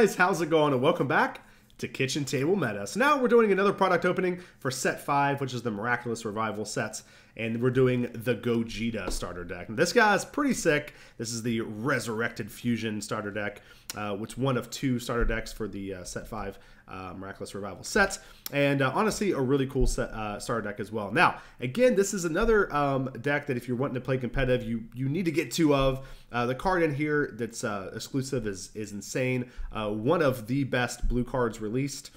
guys, how's it going? And welcome back to Kitchen Table Meta. So now we're doing another product opening for set 5, which is the Miraculous Revival sets. And we're doing the Gogeta Starter Deck. And this guy is pretty sick. This is the Resurrected Fusion Starter Deck, which is one of 2 starter decks for the set 5 Miraculous Revival sets. And honestly, a really cool starter deck as well. Now, again, this is another deck that if you're wanting to play competitive, you need to get 2 of. The card in here that's exclusive is insane. One of the best blue cards released.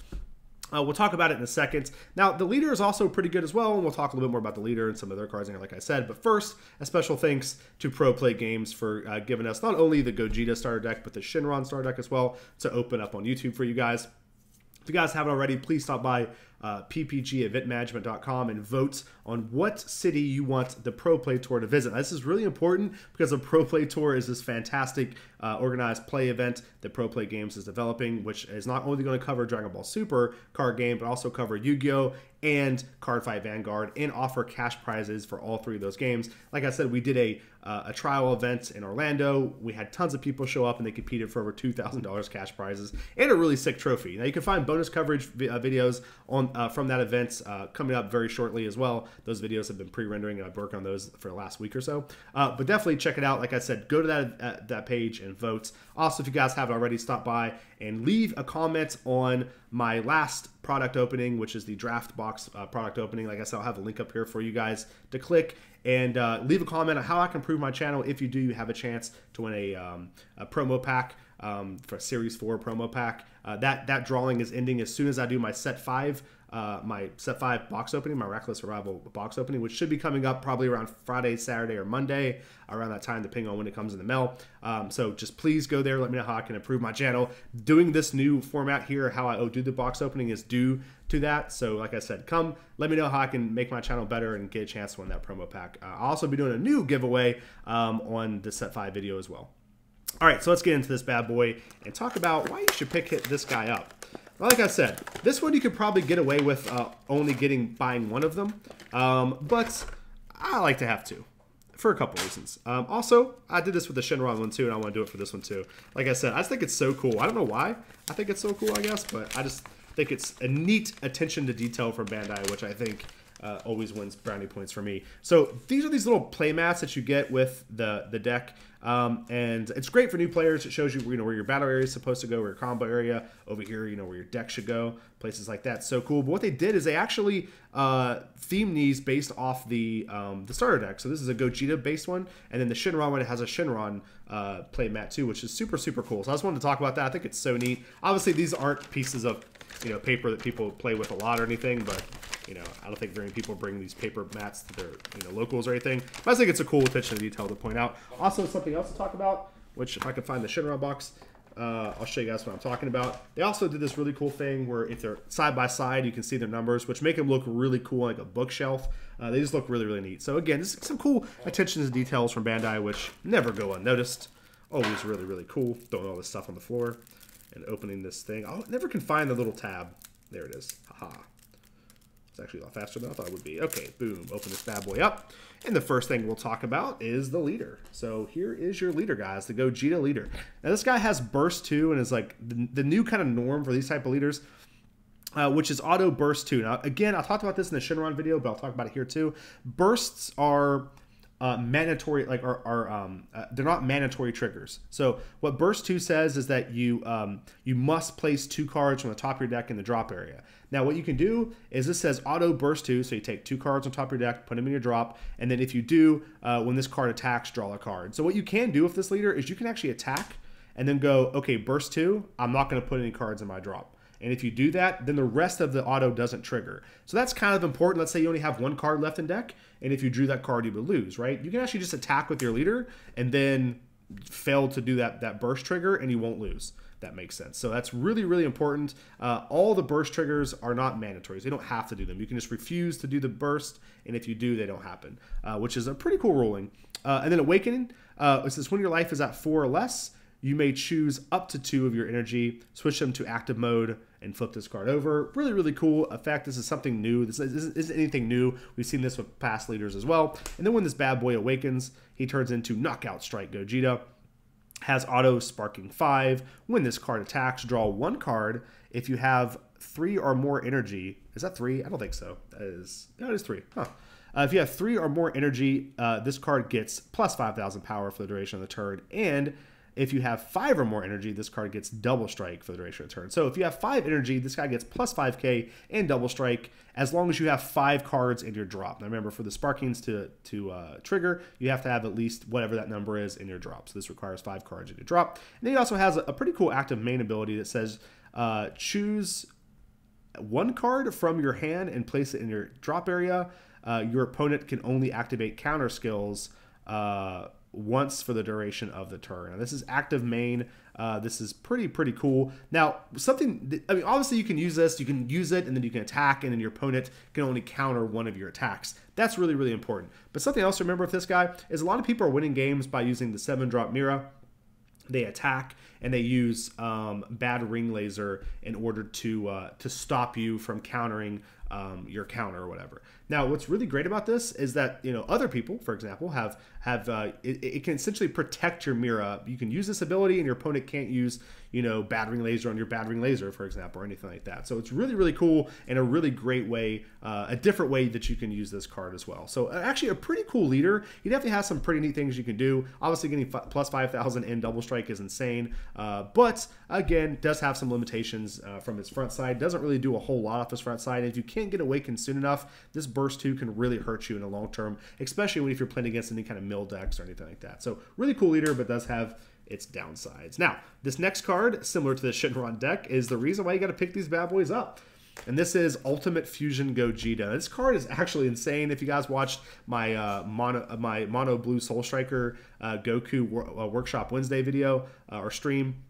We'll talk about it in a second. Now, the leader is also pretty good as well, and we'll talk a little bit more about the leader and some of their cards in here, like I said. But first, a special thanks to Pro Play Games for giving us not only the Gogeta starter deck, but the Shinron starter deck as well to open up on YouTube for you guys. If you guys haven't already, please stop by ppgeventmanagement.com and vote on what city you want the Pro Play Tour to visit. Now, this is really important because the Pro Play Tour is this fantastic organized play event that Pro Play Games is developing, which is not only going to cover Dragon Ball Super card game, but also cover Yu-Gi-Oh! And Card Fight Vanguard, and offer cash prizes for all 3 of those games. Like I said, we did a trial event in Orlando. We had tons of people show up, and they competed for over $2,000 cash prizes and a really sick trophy. Now, you can find bonus coverage videos on from that event coming up very shortly as well. Those videos have been pre-rendering, and I've worked on those for the last week or so. But definitely check it out. Like I said, go to that page and vote. Also, if you guys haven't already, stop by and leave a comment on my last product opening, which is the draft box product opening. Like I said, I'll have a link up here for you guys to click and leave a comment on how I can improve my channel. If you do, you have a chance to win a promo pack for Series 4 promo pack. That drawing is ending as soon as I do my set 5 box opening, my Miraculous Revival box opening, which should be coming up probably around Friday, Saturday, or Monday, around that time, depending on when it comes in the mail. So just please go there. Let me know how I can improve my channel. Doing this new format here, how I do the box opening, is due to that. So like I said, come let me know how I can make my channel better and get a chance to win that promo pack. I'll also be doing a new giveaway on the set 5 video as well. All right, so let's get into this bad boy and talk about why you should pick this guy up. Well, like I said, this one you could probably get away with only buying 1 of them, but I like to have 2 for a couple reasons. Also, I did this with the Shinron one too, and I want to do it for this one too. Like I said, I just think it's so cool. I don't know why I think it's so cool, I guess, but I just think it's a neat attention to detail from Bandai, which I think always wins brownie points for me. So these are these little play mats that you get with the deck, and it's great for new players. It shows you where your battle area is supposed to go, where your combo area over here, where your deck should go, places like that. So cool. But what they did is they actually themed these based off the starter deck. So this is a Gogeta based one, and then the Shinron one has a Shinron play mat too, which is super cool. So I just wanted to talk about that. I think it's so neat. Obviously, these aren't pieces of paper that people play with a lot or anything, but I don't think very many people bring these paper mats to their locals or anything. But I think it's a cool attention to detail to point out. Also, something else to talk about, which if I can find the Shinron box, I'll show you guys what I'm talking about. They also did this really cool thing where if they're side by side, you can see their numbers, which make them look really cool, like a bookshelf. They just look really neat. So again, this is some cool attention to details from Bandai, which never go unnoticed. Always really cool. Throwing all this stuff on the floor and opening this thing. I never can find the little tab. There it is. Haha. It's actually a lot faster than I thought it would be. Okay, boom. Open this bad boy up. And the first thing we'll talk about is the leader. So here is your leader, guys, the Gogeta leader. Now this guy has burst 2 and is like the new kind of norm for these type of leaders, which is auto burst 2. Now again, I talked about this in the Shinron video, but I'll talk about it here too. Bursts are mandatory, they're not mandatory triggers. So what burst 2 says is that you must place 2 cards from the top of your deck in the drop area. Now what you can do is this says auto burst 2, so you take 2 cards on top of your deck, put them in your drop, and then if you do, when this card attacks, draw a card. So what you can do with this leader is you can actually attack and then go, okay, burst 2, I'm not going to put any cards in my drop. And if you do that, then the rest of the auto doesn't trigger. So that's kind of important. Let's say you only have 1 card left in deck, and if you drew that card, you would lose, right? You can actually just attack with your leader and then fail to do that burst trigger, and you won't lose. That makes sense. So that's really important. All the burst triggers are not mandatory. So you don't have to do them. You can just refuse to do the burst, and if you do, they don't happen, which is a pretty cool ruling. And then Awakening, it says when your life is at 4 or less, you may choose up to 2 of your energy, switch them to active mode, and flip this card over. Really cool effect. This is something new. This isn't anything new. We've seen this with past leaders as well. And then when this bad boy awakens, he turns into Knockout Strike Gogeta. has auto sparking 5. When this card attacks, draw 1 card. If you have 3 or more energy, is that 3? I don't think so. That is, no, it is 3. Huh. If you have 3 or more energy, this card gets plus 5,000 power for the duration of the turn. And if you have 5 or more energy, this card gets double strike for the duration of the turn. So if you have 5 energy, this guy gets plus 5k and double strike as long as you have 5 cards in your drop. Now remember, for the sparkings to trigger, you have to have at least whatever that number is in your drop. So this requires 5 cards in your drop. And then he also has a pretty cool active main ability that says choose 1 card from your hand and place it in your drop area. Your opponent can only activate counter skills once for the duration of the turn. Now, this is active main. This is pretty cool. Now, I mean, obviously you can use this. You can use it, and then you can attack, and then your opponent can only counter one of your attacks. That's really important. But something else to remember with this guy is a lot of people are winning games by using the 7-drop Mira. They attack and they use bad ring laser in order to stop you from countering your counter or whatever. Now, what's really great about this is that, you know, other people, for example, have it can essentially protect your Mira. You can use this ability, and your opponent can't use, you know, bad ring laser on your bad ring laser, for example, or anything like that. So it's really cool and a really great way, a different way that you can use this card as well. So actually a pretty cool leader. He definitely has some pretty neat things you can do. Obviously, getting plus 5,000 and double strike is insane, but again, does have some limitations from its front side. Doesn't really do a whole lot off his front side. And if you can't get awakened soon enough, this burst 2 can really hurt you in the long term, especially if you're playing against any kind of mill decks or anything like that. So really cool leader, but does have its downsides. Now, this next card, similar to the Shinron deck, is the reason why you got to pick these bad boys up. And this is Ultimate Fusion Gogeta. This card is actually insane. If you guys watched my Mono Blue Soul Striker Goku Workshop Wednesday video or stream,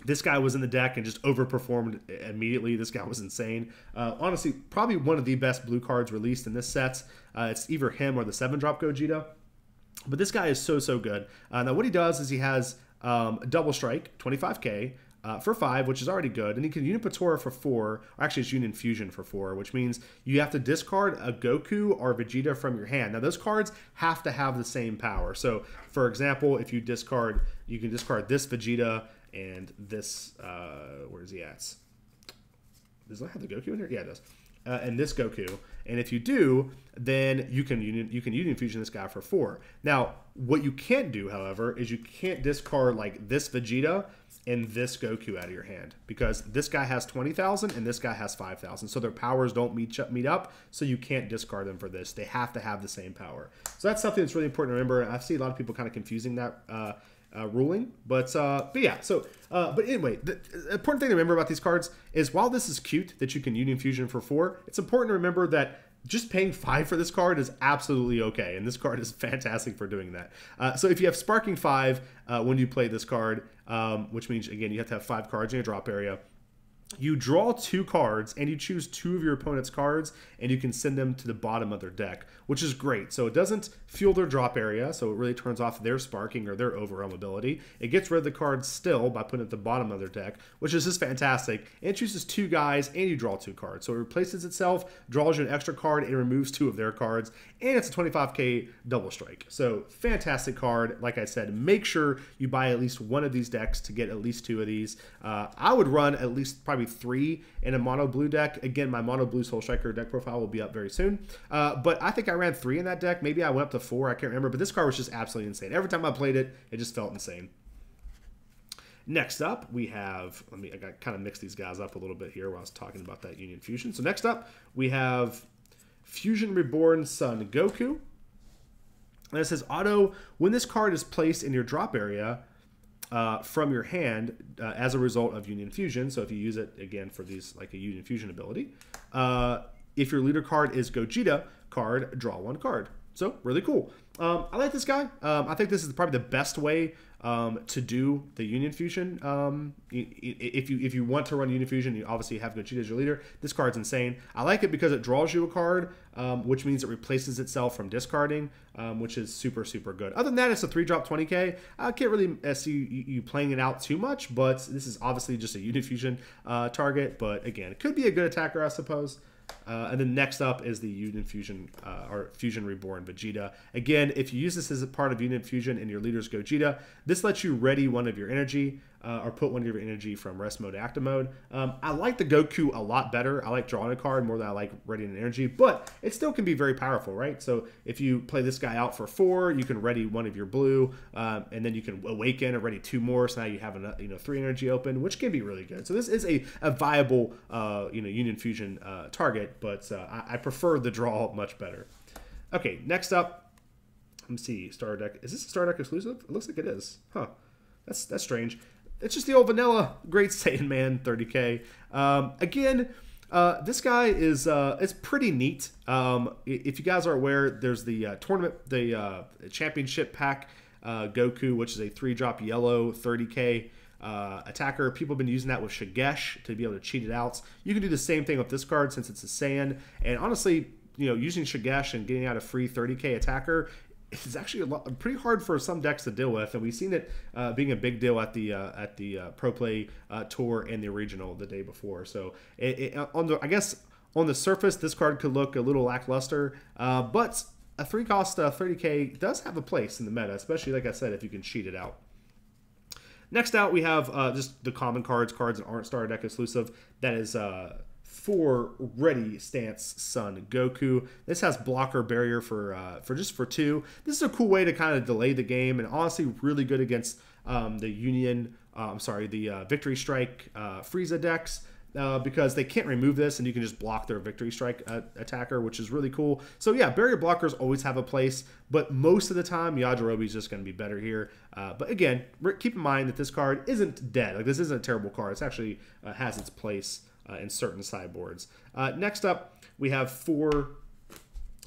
this guy was in the deck and just overperformed immediately. This guy was insane. Honestly, probably one of the best blue cards released in this set. It's either him or the 7-drop Gogeta. But this guy is so good. Now, what he does is he has double strike, 25k, for 5, which is already good. And he can Unipatora for 4, or actually it's Union Fusion for 4, which means you have to discard a Goku or Vegeta from your hand. Now, those cards have to have the same power. So, for example, if you discard, you can discard this Vegeta and this, where is he at? Does it have the Goku in here? Yeah, it does. And this Goku. And if you do, then you can Union Fusion this guy for 4. Now, what you can't do, however, is you can't discard like this Vegeta and this Goku out of your hand, because this guy has 20,000 and this guy has 5,000. So their powers don't meet up, so you can't discard them for this. They have to have the same power. So that's something that's really important to remember. I see a lot of people kind of confusing that ruling, but yeah. So, but anyway, the important thing to remember about these cards is while this is cute that you can Union Fusion for 4, it's important to remember that just paying 5 for this card is absolutely okay, and this card is fantastic for doing that. So if you have Sparking 5 when you play this card, which means, again, you have to have 5 cards in your drop area, you draw 2 cards and you choose 2 of your opponent's cards and you can send them to the bottom of their deck, which is great. So it doesn't fuel their drop area, so it really turns off their sparking or their overwhelm ability. It gets rid of the cards still by putting it at the bottom of their deck, which is just fantastic. And it chooses 2 guys and you draw 2 cards. So it replaces itself, draws you an extra card, and removes 2 of their cards, and it's a 25k double strike. So fantastic card. Like I said, make sure you buy at least one of these decks to get at least 2 of these. I would run at least probably 3 in a mono blue deck. Again, my mono blue Soul Striker deck profile will be up very soon. But I think I ran 3 in that deck. Maybe I went up to 4. I can't remember. But this card was just absolutely insane. Every time I played it, it just felt insane. Next up, we have, I got kind of mixed these guys up a little bit here while I was talking about that Union Fusion. So next up, we have Fusion Reborn Son Goku. And it says auto, when this card is placed in your drop area, from your hand as a result of Union Fusion. So if you use it, again, for these, like a Union Fusion ability, if your leader card is Gogeta card, draw 1 card. So really cool. I like this guy. I think this is probably the best way to do the Union Fusion. If you want to run Union Fusion, you obviously have Gogeta as your leader. This card's insane. I like it because it draws you a card, which means it replaces itself from discarding, which is super good. Other than that, it's a 3-drop 20k. I can't really see you playing it out too much, but this is obviously just a Union Fusion target. But again, it could be a good attacker, I suppose. And then next up is the Union Fusion or Fusion Reborn Vegeta. Again, if you use this as a part of Union Fusion in your leader's Gogeta, this lets you ready one of your energy or put one of your energy from rest mode to active mode. I like the Goku a lot better. I like drawing a card more than I like readying an energy, but it still can be very powerful, right? So if you play this guy out for 4, you can ready one of your blue, and then you can awaken and ready 2 more. So now you have 3 energy open, which can be really good. So this is a viable Union Fusion target, but I prefer the draw much better. Okay, next up, let me see, Starter Deck. Is this a Starter Deck exclusive? It looks like it is. Huh, that's strange. It's just the old vanilla Great Saiyan Man 30K. Again, this guy is pretty neat. If you guys are aware, there's the tournament, the championship pack Goku, which is a 3-drop yellow 30K attacker. People have been using that with Shigesh to be able to cheat it out. You can do the same thing with this card since it's a Saiyan. And honestly, using Shigesh and getting out a free 30K attacker, it's actually pretty hard for some decks to deal with, and we've seen it being a big deal at the Pro Play Tour and the regional the day before. So I guess on the surface, this card could look a little lackluster, but a 3-cost 30K does have a place in the meta, especially like I said, if you can cheat it out. Next out, we have just the common cards that aren't Starter Deck exclusive. That is 4 Ready Stance Sun Goku. This has blocker barrier for 2. This is a cool way to kind of delay the game, and honestly really good against the Victory Strike Frieza decks. Because they can't remove this, and you can just block their Victory Strike attacker, which is really cool. So yeah, barrier blockers always have a place, but most of the time, Yajirobe is just going to be better here. But again, keep in mind that this card isn't dead. Like, this isn't a terrible card. It actually has its place in certain sideboards. Next up, we have 4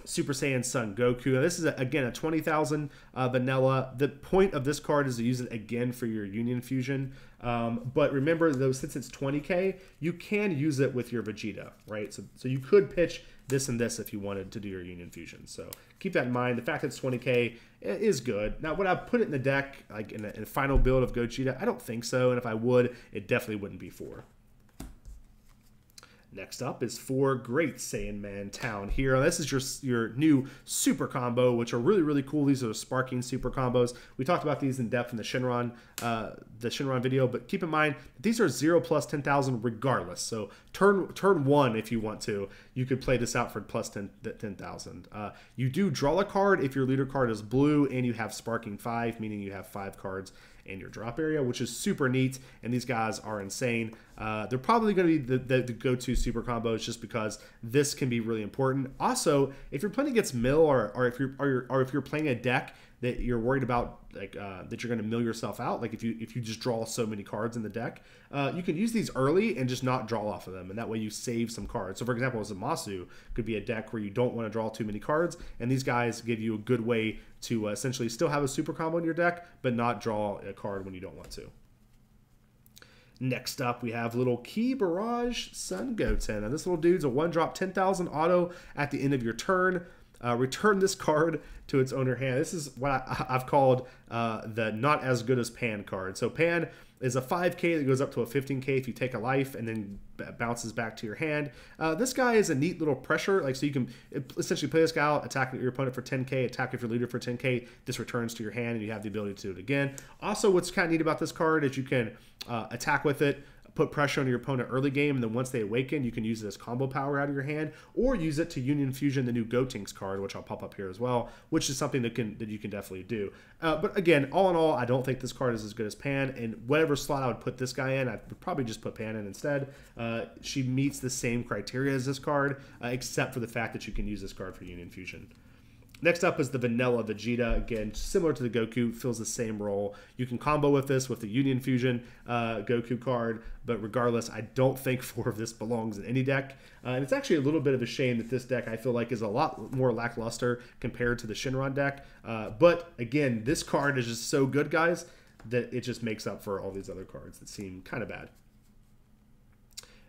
Super Saiyan Sun Goku. Now, this is, again, a 20,000 vanilla. The point of this card is to use it again for your Union Fusion. But remember, though, since it's 20K, you can use it with your Vegeta, right? So you could pitch this and this if you wanted to do your Union Fusion. So keep that in mind. The fact that it's 20K is good. Now, would I put it in the deck, like in a final build of Gogeta? I don't think so. And if I would, it definitely wouldn't be 4. Next up is 4 Great Saiyan Man Town Hero. This is your new super combo, which are really, really cool. These are sparking super combos. We talked about these in depth in the Shenron video, but keep in mind, these are 0 plus 10,000 regardless. So turn 1, if you want to, you could play this out for plus 10,000. You do draw a card if your leader card is blue and you have sparking 5, meaning you have 5 cards in your drop area, which is super neat, and these guys are insane. They're probably going to be the go-to super combos just because this can be really important. Also, if you're playing against mill or if you're playing a deck that you're worried about, like that you're going to mill yourself out, like if you just draw so many cards in the deck, you can use these early and just not draw off of them, and that way you save some cards. So for example, Zamasu could be a deck where you don't want to draw too many cards, and these guys give you a good way to essentially still have a super combo in your deck, but not draw a card when you don't want to. Next up, we have little Ki Barrage Sun Goten. Now, this little dude's a 1-drop 10,000 auto at the end of your turn. Return this card to its owner hand. This is what I've called the not as good as Pan card. So Pan is a 5K that goes up to a 15K if you take a life and then bounces back to your hand. This guy is a neat little pressure. Like, so you can essentially play this guy out, attack your opponent for 10K, attack if your leader for 10K. This returns to your hand and you have the ability to do it again. Also, what's kind of neat about this card is you can attack with it, put pressure on your opponent early game, and then once they awaken, you can use it as combo power out of your hand, or use it to Union Fusion the new Gotenks card, which I'll pop up here as well, which is something that you can definitely do. But again, all in all, I don't think this card is as good as Pan, and whatever slot I would put this guy in, I would probably just put Pan in instead. She meets the same criteria as this card, except for the fact that you can use this card for Union Fusion. Next up is the Vanilla Vegeta. Again, similar to the Goku, fills the same role. You can combo with this with the Union Fusion Goku card, but regardless, I don't think 4 of this belongs in any deck. And it's actually a little bit of a shame that this deck, I feel like, is a lot more lackluster compared to the Shenron deck. But again, this card is just so good, guys, that it just makes up for all these other cards that seem kind of bad.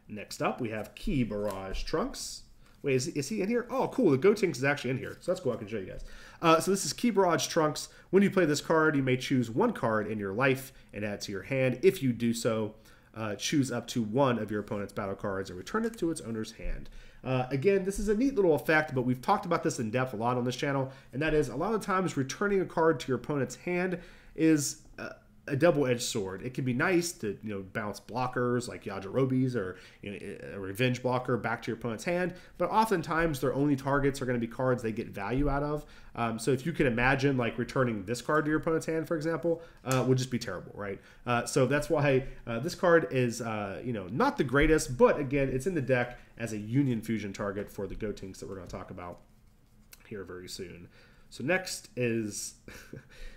Next up, we have Ki Barrage Trunks. Wait, is he in here? Oh, cool. The Gotenks is actually in here. So that's cool. I can show you guys. So this is Ki Barrage Trunks. When you play this card, you may choose 1 card in your life and add to your hand. If you do so, choose up to one of your opponent's battle cards and return it to its owner's hand. Again, this is a neat little effect, but we've talked about this in depth a lot on this channel, and that is a lot of times returning a card to your opponent's hand is a double-edged sword. It can be nice to bounce blockers like Yajirobe's or a revenge blocker back to your opponent's hand, but oftentimes their only targets are going to be cards they get value out of. So if you can imagine like returning this card to your opponent's hand, for example, would just be terrible, right? So that's why this card is not the greatest, but again, it's in the deck as a Union Fusion target for the Gotenks that we're going to talk about here very soon. So next is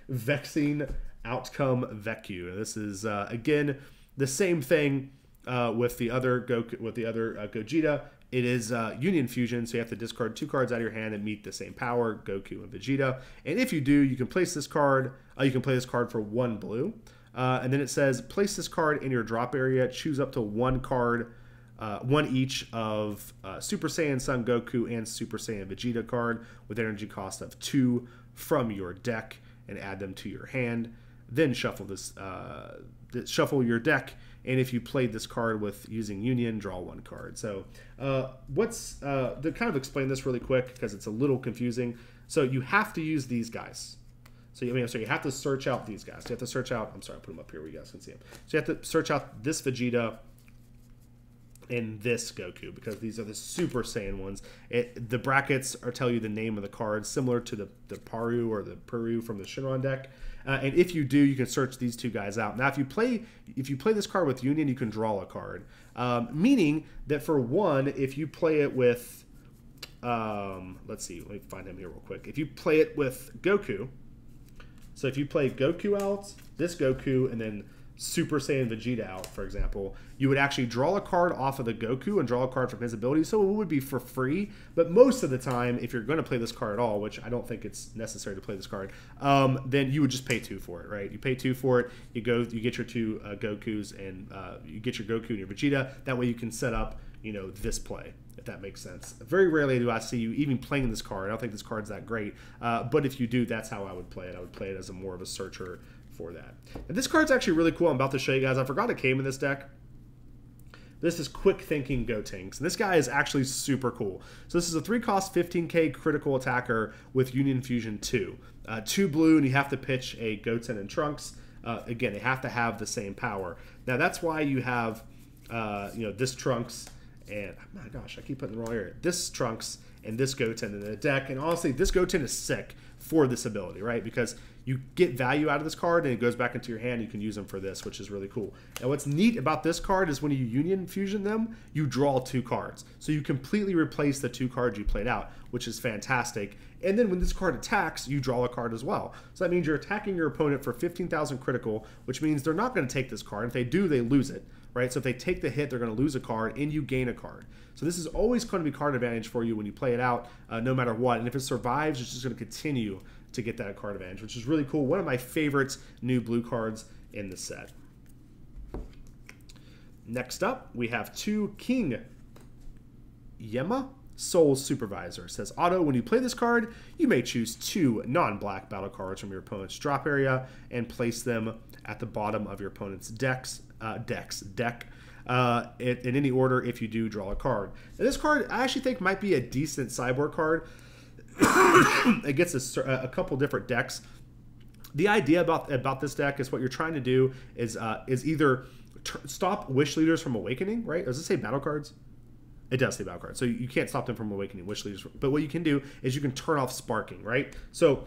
Vexing Outcome Veku. This is again the same thing with the other Gogeta. It is Union Fusion, so you have to discard 2 cards out of your hand and meet the same power, Goku and Vegeta. And if you do, you can place this card. You can play this card for 1 blue, and then it says place this card in your drop area. Choose up to 1 card, 1 each of Super Saiyan Son Goku and Super Saiyan Vegeta card with energy cost of 2 from your deck, and add them to your hand. Then shuffle this, shuffle your deck, and if you played this card with using Union, draw 1 card. So to kind of explain this really quick because it's a little confusing. So you have to use these guys. So you have to search out these guys. You have to search out. I'm sorry, I'll put them up here where you guys can see them. So you have to search out this Vegeta and this Goku because these are the Super Saiyan ones. The brackets tell you the name of the cards, similar to the Paru or the Puru from the Shinron deck. And if you do, you can search these 2 guys out. Now, if you play this card with Union, you can draw a card, meaning that for 1, if you play it with, let's see, let me find him here real quick. If you play it with Goku, so if you play Goku out, this Goku, and then Super Saiyan Vegeta out, for example, you would actually draw a card off of the Goku and draw a card from his ability, so it would be for free. But most of the time, if you're going to play this card at all, which I don't think it's necessary to play this card, then you would just pay 2 for it, right? You pay 2 for it, you get your 2 Gokus, and you get your Goku and your Vegeta. That way you can set up, this play, if that makes sense. Very rarely do I see you even playing this card. I don't think this card's that great, but if you do, that's how I would play it. I would play it as more of a searcher for that. And this card's actually really cool. I'm about to show you guys. I forgot it came in this deck. This is Quick Thinking Gotenks. And this guy is actually super cool. So this is a 3-cost 15k critical attacker with Union Fusion 2. 2 blue, and you have to pitch a Goten and Trunks. Again, they have to have the same power. Now that's why you have this Trunks and my gosh, I keep putting the wrong area. This Trunks and this Goten in the deck. And honestly, this Goten is sick for this ability, right? Because you get value out of this card and it goes back into your hand. You can use them for this, which is really cool. And what's neat about this card is when you Union Fusion them, you draw 2 cards. So you completely replace the 2 cards you played out, which is fantastic. And then when this card attacks, you draw a card as well. So that means you're attacking your opponent for 15,000 critical, which means they're not going to take this card. If they do, they lose it, right? So if they take the hit, they're going to lose a card and you gain a card. So this is always going to be card advantage for you when you play it out, no matter what. And if it survives, it's just going to continue to get that card advantage, which is really cool. One of my favorite new blue cards in the set. Next up, we have 2 King Yemma Soul Supervisor. It says, auto, when you play this card, you may choose 2 non-black battle cards from your opponent's drop area and place them at the bottom of your opponent's deck. In any order. If you do, draw a card. Now, this card I actually think might be a decent sideboard card. It gets a couple different decks. The idea about this deck is what you're trying to do is either stop Wish Leaders from awakening, right? Does it say battle cards? It does say battle cards. So you can't stop them from awakening Wish Leaders. But what you can do is you can turn off sparking, right? So,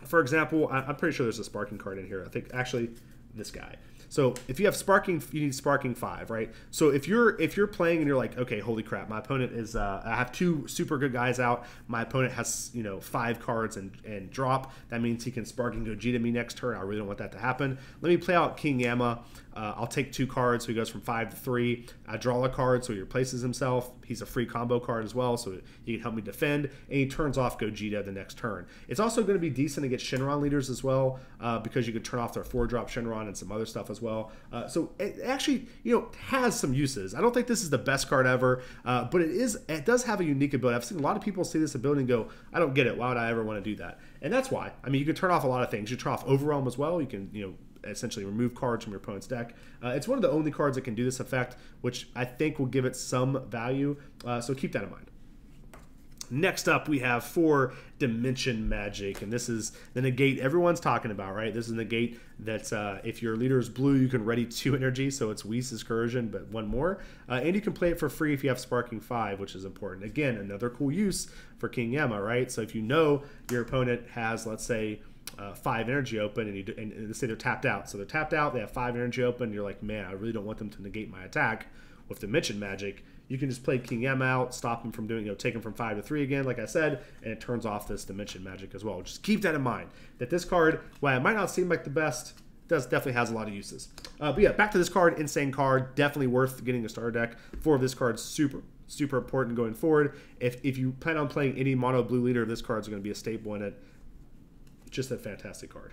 for example, I'm pretty sure there's a sparking card in here. I think actually this guy. So if you have sparking, you need sparking 5, right? So if you're playing and you're like, okay, holy crap, my opponent is I have 2 super good guys out. My opponent has 5 cards and drop. That means he can sparking Gogeta me next turn. I really don't want that to happen. Let me play out King Yemma. I'll take 2 cards, so he goes from 5 to 3. I draw a card, so he replaces himself. He's a free combo card as well, so he can help me defend. And he turns off Gogeta the next turn. It's also going to be decent to get Shinron leaders as well, because you can turn off their 4-drop Shinron and some other stuff as well. So it actually, has some uses. I don't think this is the best card ever, but it does have a unique ability. I've seen a lot of people see this ability and go, I don't get it. Why would I ever want to do that? And that's why. I mean, you can turn off a lot of things. You turn off Overwhelm as well. You can, essentially remove cards from your opponent's deck. It's one of the only cards that can do this effect, which I think will give it some value, so keep that in mind. Next up, we have 4 Dimension Magic, and this is the negate everyone's talking about, right? This is a negate that if your leader is blue, you can ready 2 energy, so it's Whis' Corrosion, but 1 more. And you can play it for free if you have Sparking 5, which is important. Again, another cool use for King Yemma, right? So if you know your opponent has, let's say, 5 energy open, and let's say they're tapped out. So they're tapped out, they have 5 energy open, you're like, man, I really don't want them to negate my attack. With Dimension Magic, you can just play King Yemma out, stop him from doing, take him from 5 to 3 again, like I said, and it turns off this Dimension Magic as well. Just keep that in mind, that this card, while it might not seem like the best, definitely has a lot of uses. But yeah, back to this card, insane card, definitely worth getting a starter deck. 4 of this card, super important going forward. If you plan on playing any mono blue leader, this card's going to be a staple in it. Just a fantastic card.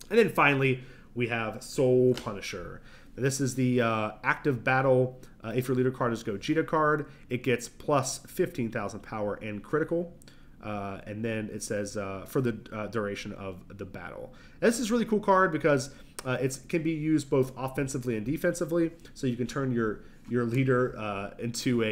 And then finally, we have Soul Punisher. This is the active battle. If your leader card is Gogeta card, it gets plus 15,000 power and critical. And then it says for the duration of the battle. And this is a really cool card because it can be used both offensively and defensively. So you can turn your leader into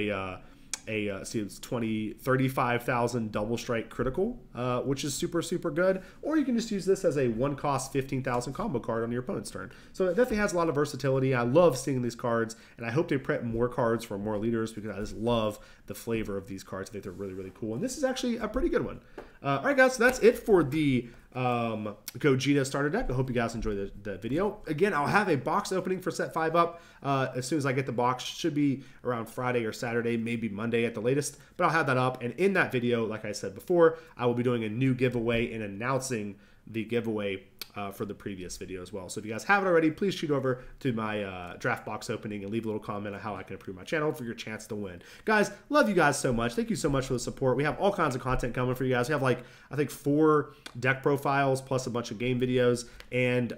see, it's 35,000 double strike critical, which is super good. Or you can just use this as a 1-cost 15,000 combo card on your opponent's turn. So it definitely has a lot of versatility. I love seeing these cards, and I hope they print more cards for more leaders because I just love the flavor of these cards. I think they're really cool, and this is actually a pretty good one. All right, guys, so that's it for the Gogeta Starter Deck. I hope you guys enjoyed the video. Again, I'll have a box opening for set 5 up as soon as I get the box. Should be around Friday or Saturday, maybe Monday at the latest, but I'll have that up. And in that video, like I said before, I will be doing a new giveaway and announcing the giveaway for the previous video as well. So if you guys haven't already, please shoot over to my draft box opening and leave a little comment on how I can improve my channel for your chance to win. Guys, love you guys so much. Thank you so much for the support. We have all kinds of content coming for you guys. We have like, I think 4 deck profiles plus a bunch of game videos. And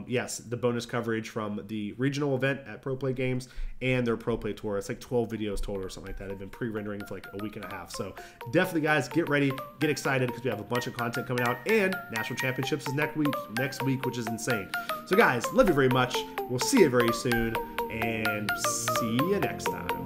yes, the bonus coverage from the regional event at Pro Play Games and their Pro Play Tour. It's like 12 videos total or something like that. They've been pre-rendering for like a week and a half. So definitely, guys, get ready, get excited because we have a bunch of content coming out. And National Championships is next week, which is insane. So guys, love you very much. We'll see you very soon, and see you next time.